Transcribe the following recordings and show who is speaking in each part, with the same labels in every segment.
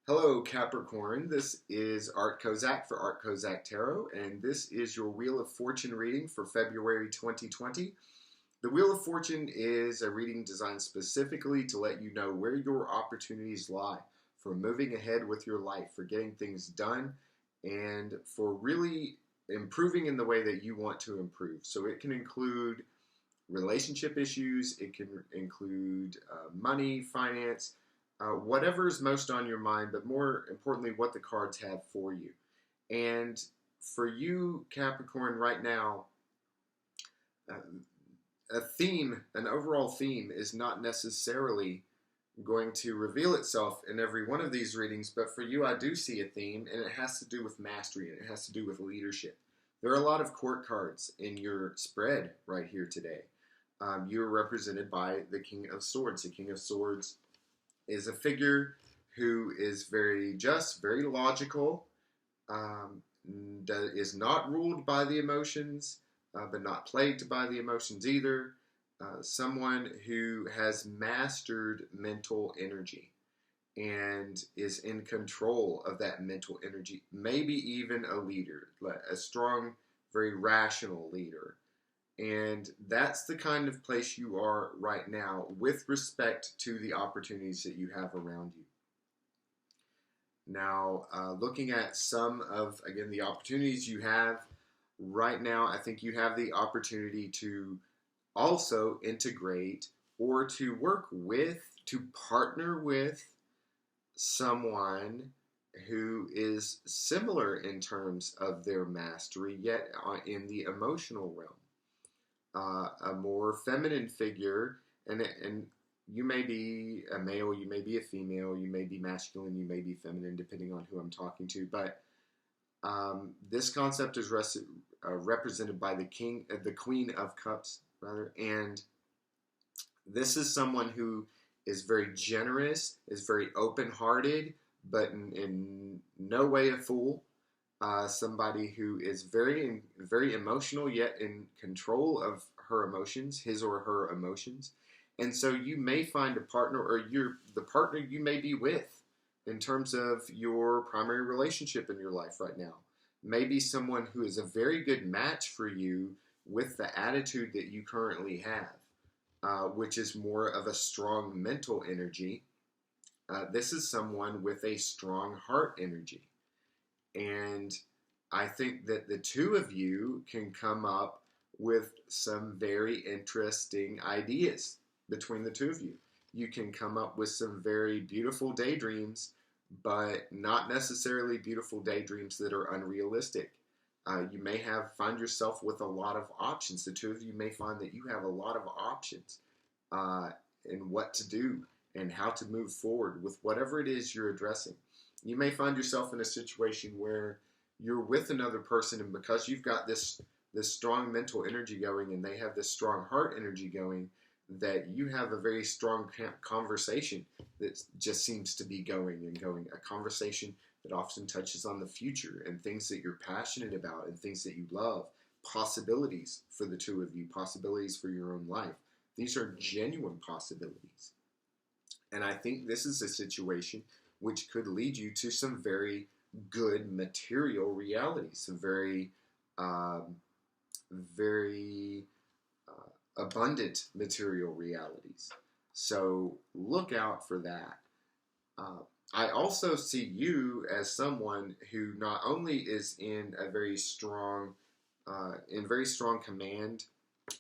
Speaker 1: Hello, Capricorn. This is Art Kozak for Art Kozak Tarot, and this is your Wheel of Fortune reading for February 2020. The Wheel of Fortune is a reading designed specifically to let you know where your opportunities lie for moving ahead with your life, for getting things done, and for really improving in the way that you want to improve. So it can include relationship issues, it can include money, finance, whatever is most on your mind, but more importantly, what the cards have for you. And for you, Capricorn, right now, uh, an overall theme, is not necessarily going to reveal itself in every one of these readings, but for you, I do see a theme, and it has to do with mastery, and it has to do with leadership. There are a lot of court cards in your spread right here today. You're represented by the King of Swords. The King of Swords is a figure who is very just, very logical, is not ruled by the emotions, but not plagued by the emotions either. Someone who has mastered mental energy and is in control of that mental energy, maybe even a leader, a strong, very rational leader. And that's the kind of place you are right now with respect to the opportunities that you have around you. Now, looking at some of, again, the opportunities you have right now, I think you have the opportunity to also integrate or to work with, to partner with someone who is similar in terms of their mastery, yet in the emotional realm. A more feminine figure, and you may be a male, you may be a female, you may be masculine, you may be feminine, depending on who I'm talking to. But this concept is represented by the Queen of Cups, rather, and this is someone who is very generous, is very open-hearted, but in no way a fool. Somebody who is very, very emotional, yet in control of her emotions, his or her emotions. And so you may find a partner, or the partner you may be with in terms of your primary relationship in your life right now. Maybe someone who is a very good match for you with the attitude that you currently have, which is more of a strong mental energy. This is someone with a strong heart energy. And I think that the two of you can come up with some very interesting ideas between the two of you. You can come up with some very beautiful daydreams, but not necessarily beautiful daydreams that are unrealistic. You may find yourself with a lot of options. The two of you may find that you have a lot of options in what to do and how to move forward with whatever it is you're addressing. You may find yourself in a situation where you're with another person, and because you've got this strong mental energy going and they have this strong heart energy going, that you have a very strong conversation that just seems to be going and going. A conversation that often touches on the future and things that you're passionate about and things that you love. Possibilities for the two of you, possibilities for your own life. These are genuine possibilities. And I think this is a situation which could lead you to some very good material realities, some very, very abundant material realities. So look out for that. I also see you as someone who not only is in very strong command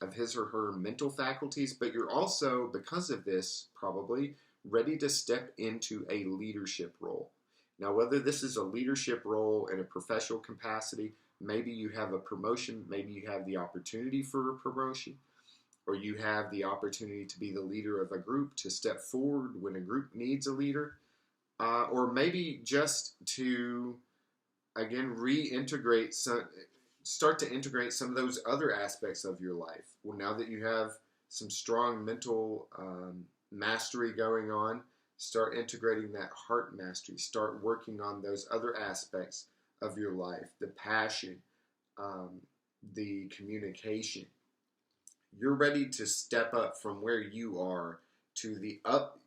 Speaker 1: of his or her mental faculties, but you're also, because of this, probably ready to step into a leadership role. Now, whether this is a leadership role in a professional capacity, maybe you have a promotion, maybe you have the opportunity for a promotion, or you have the opportunity to be the leader of a group, to step forward when a group needs a leader, or maybe just to, again, start to integrate some of those other aspects of your life. Well, now that you have some strong mental mastery going on, start integrating that heart mastery. Start working on those other aspects of your life, the passion, the communication. You're ready to step up from where you are to the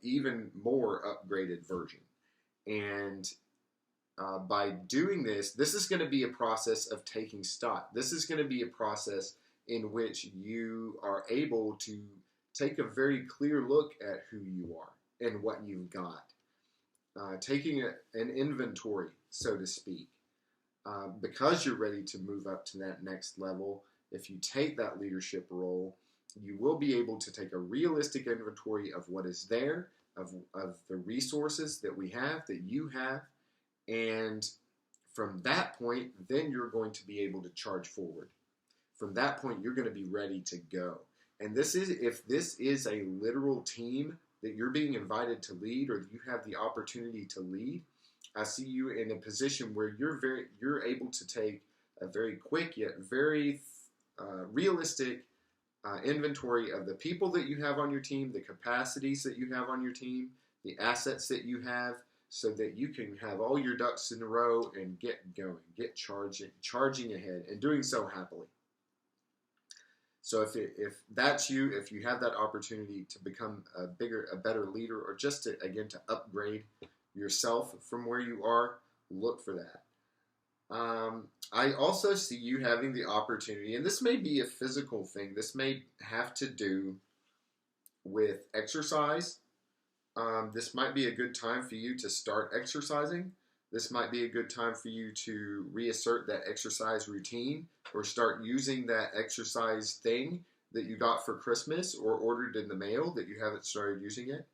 Speaker 1: even more upgraded version. And by doing this, this is going to be a process of taking stock. This is going to be a process in which you are able to take a very clear look at who you are and what you've got. Taking an inventory, so to speak. Because you're ready to move up to that next level, if you take that leadership role, you will be able to take a realistic inventory of what is there, of the resources that we have, that you have, and from that point, then you're going to be able to charge forward. From that point, you're going to be ready to go. And if this is a literal team that you're being invited to lead, or you have the opportunity to lead, I see you in a position where you're able to take a very quick yet very realistic inventory of the people that you have on your team, the capacities that you have on your team, the assets that you have, so that you can have all your ducks in a row and get going, get charging ahead, and doing so happily. So if that's you, if you have that opportunity to become a better leader, or just to upgrade yourself from where you are, look for that. I also see you having the opportunity, and this may be a physical thing. This may have to do with exercise. This might be a good time for you to start exercising. This might be a good time for you to reassert that exercise routine, or start using that exercise thing that you got for Christmas or ordered in the mail that you haven't started using yet.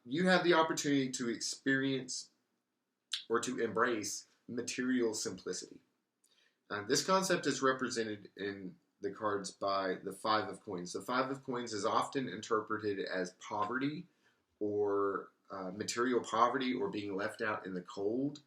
Speaker 1: You have the opportunity to experience or to embrace material simplicity. This concept is represented in the cards by the Five of Coins. The Five of Coins is often interpreted as poverty, or material poverty, or being left out in the cold.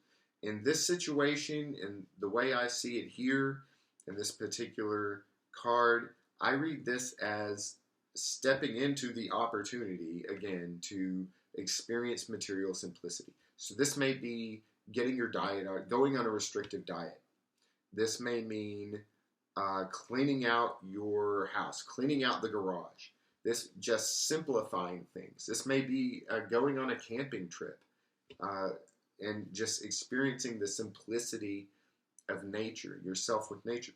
Speaker 1: In this situation, and the way I see it here in this particular card, I read this as stepping into the opportunity again to experience material simplicity. So this may be getting your diet out, going on a restrictive diet. This may mean cleaning out your house, cleaning out the garage. This just simplifying things. This may be going on a camping trip and just experiencing the simplicity of nature, yourself with nature.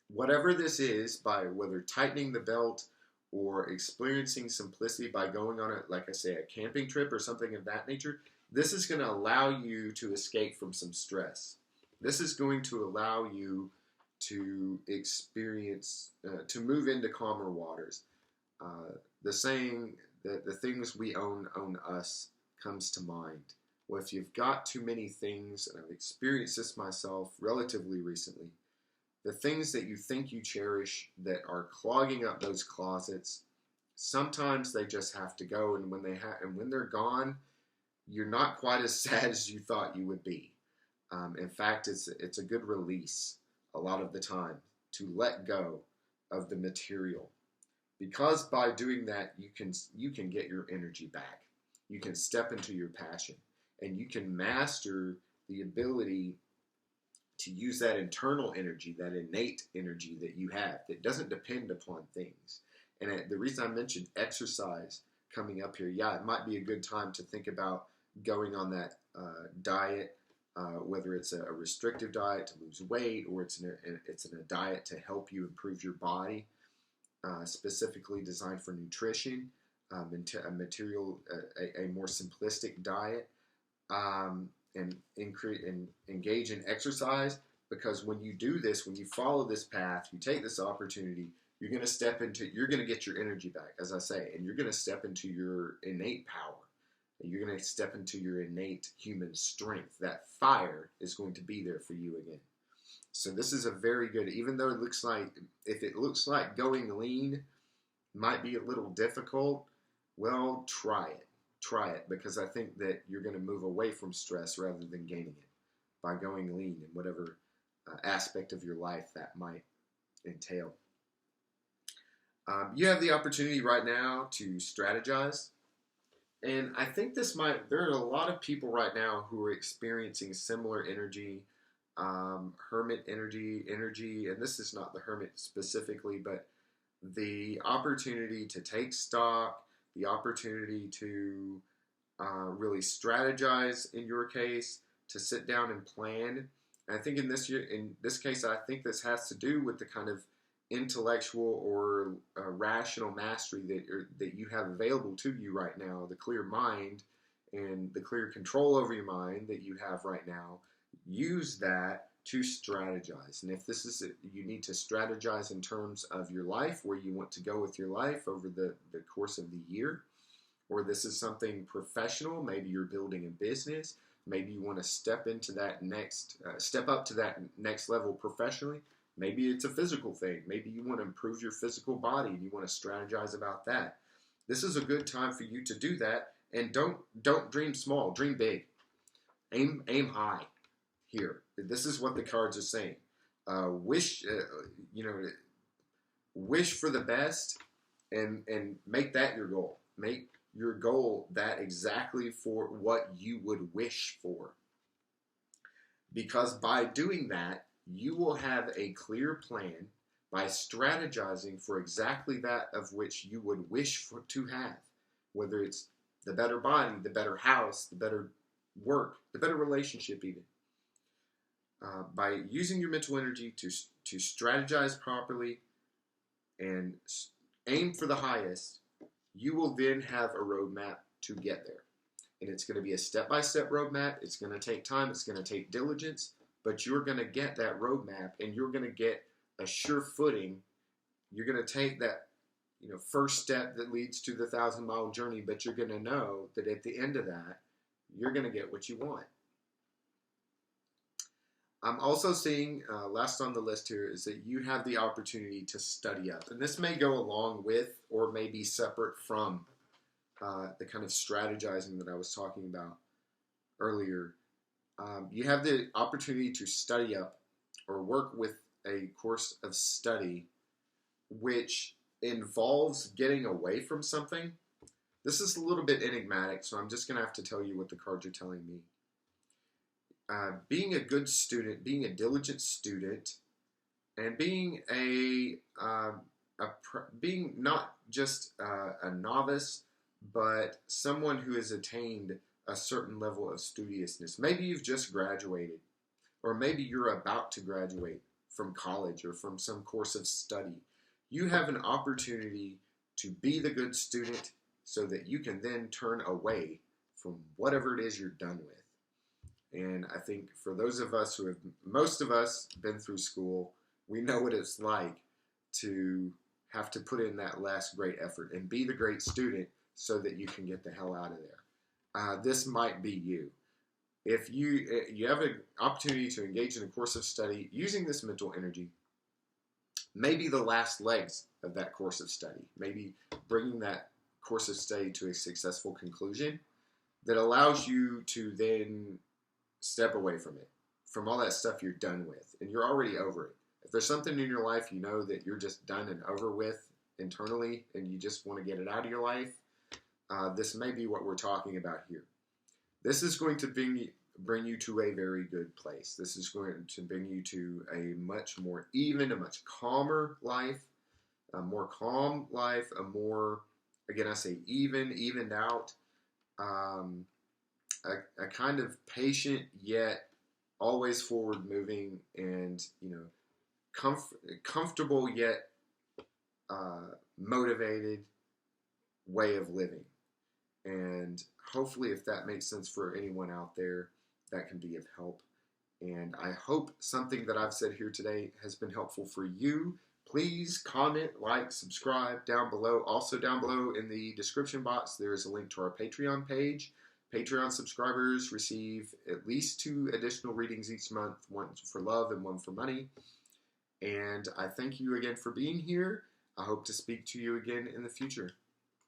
Speaker 1: Whatever this is, by whether tightening the belt or experiencing simplicity by going on like I say, a camping trip or something of that nature, this is going to allow you to escape from some stress. This is going to allow you to experience, to move into calmer waters. The saying that the things we own us comes to mind. Well, if you've got too many things, and I've experienced this myself relatively recently, the things that you think you cherish that are clogging up those closets, sometimes they just have to go, and when they're gone, you're not quite as sad as you thought you would be. In fact, it's a good release a lot of the time to let go of the material, because by doing that you can get your energy back. You can step into your passion, and you can master the ability to use that internal energy, that innate energy that you have that doesn't depend upon things. And the reason I mentioned exercise coming up here, yeah, it might be a good time to think about going on that diet, whether it's a restrictive diet to lose weight, or it's in a diet to help you improve your body, specifically designed for nutrition, into a more simplistic diet, and engage in exercise. Because when you do this, when you follow this path, you take this opportunity, you're going to get your energy back, as I say, and you're going to step into your innate power. You're going to step into your innate human strength. That fire is going to be there for you again. So this is a very good, even though if it looks like going lean might be a little difficult, well, try it. Try it, because I think that you're going to move away from stress rather than gaining it by going lean in whatever aspect of your life that might entail. You have the opportunity right now to strategize. And I think there are a lot of people right now who are experiencing similar energy, hermit energy, and this is not the hermit specifically, but the opportunity to take stock, the opportunity to really strategize in your case, to sit down and plan. And I think in this case, I think this has to do with the kind of intellectual or rational mastery that you have available to you right now, the clear mind and the clear control over your mind that you have right now. Use that to strategize. And if this is you need to strategize in terms of your life, where you want to go with your life over the course of the year, or this is something professional, maybe you're building a business, maybe you want to step up to that next level professionally. Maybe it's a physical thing. Maybe you want to improve your physical body and you want to strategize about that. This is a good time for you to do that. And don't dream small, dream big. Aim high here. This is what the cards are saying. Wish for the best and make that your goal. Make your goal that exactly for what you would wish for. Because by doing that, you will have a clear plan by strategizing for exactly that of which you would wish to have. Whether it's the better body, the better house, the better work, the better relationship even. By using your mental energy to strategize properly and aim for the highest, you will then have a roadmap to get there. And it's going to be a step-by-step roadmap. It's going to take time. It's going to take diligence. But you're going to get that roadmap, and you're going to get a sure footing. You're going to take that first step that leads to the 1,000-mile journey, but you're going to know that at the end of that, you're going to get what you want. I'm also seeing, last on the list here, is that you have the opportunity to study up. And this may go along with or may be separate from the kind of strategizing that I was talking about earlier. You have the opportunity to study up or work with a course of study which involves getting away from something. This is a little bit enigmatic, so I'm just going to have to tell you what the cards are telling me. Being a good student, being a diligent student, and being being not just a novice, but someone who has attained a certain level of studiousness. Maybe you've just graduated, or maybe you're about to graduate from college or from some course of study. You have an opportunity to be the good student so that you can then turn away from whatever it is you're done with. And I think for those of us who have, most of us, been through school, we know what it's like to have to put in that last great effort and be the great student so that you can get the hell out of there. This might be you. If you have an opportunity to engage in a course of study using this mental energy, maybe the last legs of that course of study, maybe bringing that course of study to a successful conclusion that allows you to then step away from it, from all that stuff you're done with, and you're already over it. If there's something in your life you know that you're just done and over with internally and you just want to get it out of your life, this may be what we're talking about here. This is going to bring you to a very good place. This is going to bring you to a much more even, a much calmer life, a more calm life, a more, again, I say evened out, a kind of patient yet always forward moving and comfortable yet motivated way of living. And hopefully, if that makes sense for anyone out there, that can be of help. And I hope something that I've said here today has been helpful for you. Please comment, like, subscribe down below. Also down below in the description box, there is a link to our Patreon page. Patreon subscribers receive at least 2 additional readings each month, one for love and one for money. And I thank you again for being here. I hope to speak to you again in the future.